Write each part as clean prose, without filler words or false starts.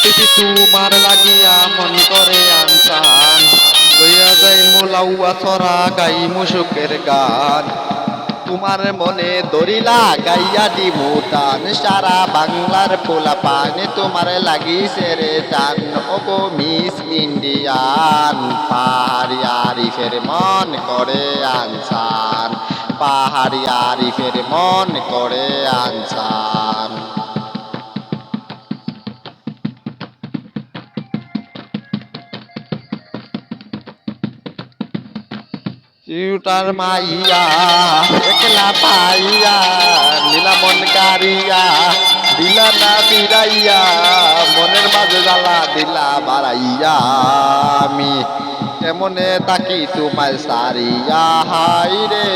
তোমার লাগিয়া মন করে আনসান লইয়া যাই মোলাউয়া চরা গাই মুসুকের গান তোমার মনে দরিলা গাইয়া দিমু টান সারা বাংলার পোলা পানে তোমার লাগিছে রে টান ওগো মিস ইন্ডিয়ান পাহাড়ি আরিফের মন করে আনসান পাহাড়ি আরিফের মন করে আনসান চিউটার মাইয়া একলা পাইয়া নীলা মন কারিয়া দিলা না বিরাইয়া মনের মাঝে জ্বালা দিলা বাড়াইয়া আমি কেমনে তাকি তোমায় সারিয়া হাই রে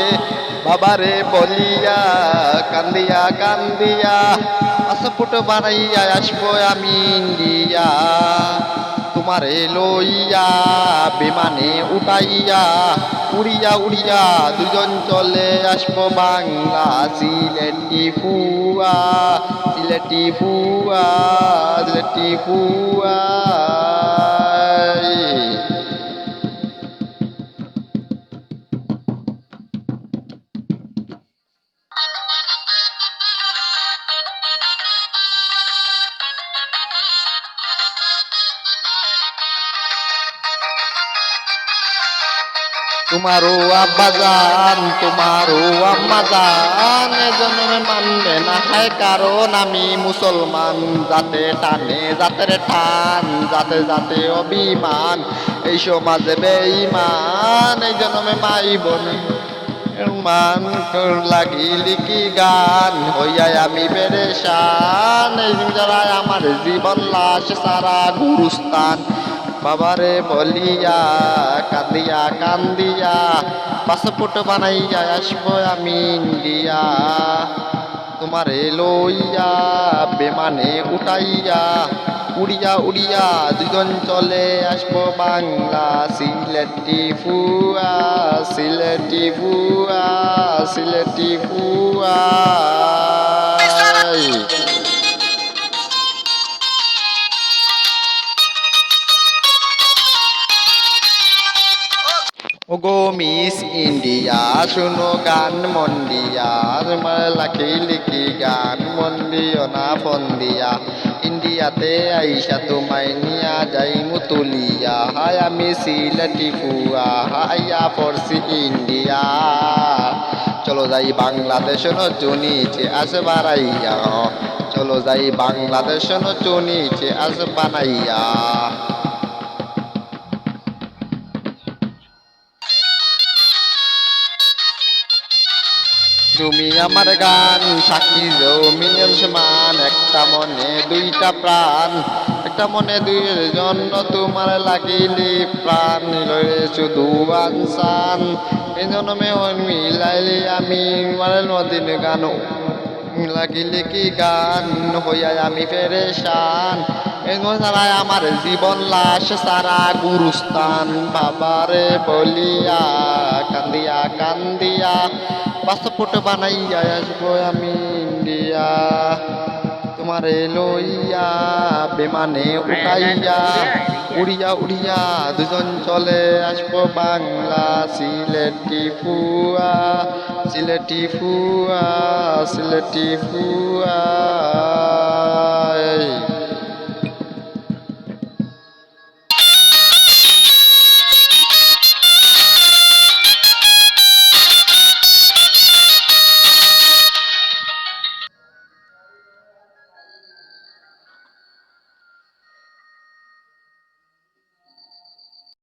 বাবারে বলিয়া কান্দিয়া কান্দিয়া পাসপোর্ট বানাইয়া আসবো আমি ইন্ডিয়া তোমারে লইয়া বিমানে উঠাইয়া উড়িয়া উড়িয়া দুজন চলে আসবো বাংলা সিলেটি ফুয়া সিলেটি ফুয়া সিলেটি ফুয়া তোমারও আব্বাজান তোমারও আম্মাজান জন্মে মানবে না হয় কারণ আমি মুসলমান যাতে টানে জাতের টান যাতে যাতে অভিমান এই সমাজে বেঈমান এই জন্মে মাই বোন মান লাগিলি কি গান হইয়াই আমি পেরেশান এই যারা আমার জীবন লাশ সারা গুরুস্থান বাবারে বলিয়া কান্দিয়া কান্দিয়া পাসপোর্ট বানাইয়া আসবো আমি ইন্ডিয়া তোমারে লইয়া বেমানে উঠাইয়া উড়িয়া উড়িয়া দুজন চলে আসবো বাংলা সিলেটি ফুয়া সিলেটি ফুয়া সিলেটি ফুয়া ওগো মিস ইন্ডিয়া শুনো গান মন দিয়া লাখি লিখি গান মন দিও না ফোন দিয়া ইন্ডিয়াতে আইসা তোমায় নিয়া যাই মুতুলিয়া হাই আমি সিলেটি ফুয়া হাইয়া পড়ছি ইন্ডিয়া চলো যাই বাংলাদেশ নিচে আসে বাড়াইয়া চলো যাই বাংলাদেশ নিচে আসে বানাইয়া তুমি আমার গান সাক্ষী জমিনের সমান একটা মনে দুইটা প্রাণ একটা মনে দুইয়ের জন্য তোমার লাগিলে প্রাণ লড়ে শুধু আনসান এই জন্মে মিলাইলে আমি মানে নদীন গান লাগিলে কি গান হইয়া আমি পেরেশান ছাড়া আমার জীবন লাশ সারা গুরুস্থান বাবারে বলিয়া কান্দিয়া কান্দিয়া পাসপোর্ট বানাইয়া আসবো আমি ইন্ডিয়া তোমারে লইয়া বিমানে উঠাইয়া উড়িয়া উড়িয়া দুজন চলে আসবো বাংলা সিলেটি ফুয়া সিলেটি ফুয়া সিলেটি ফুয়া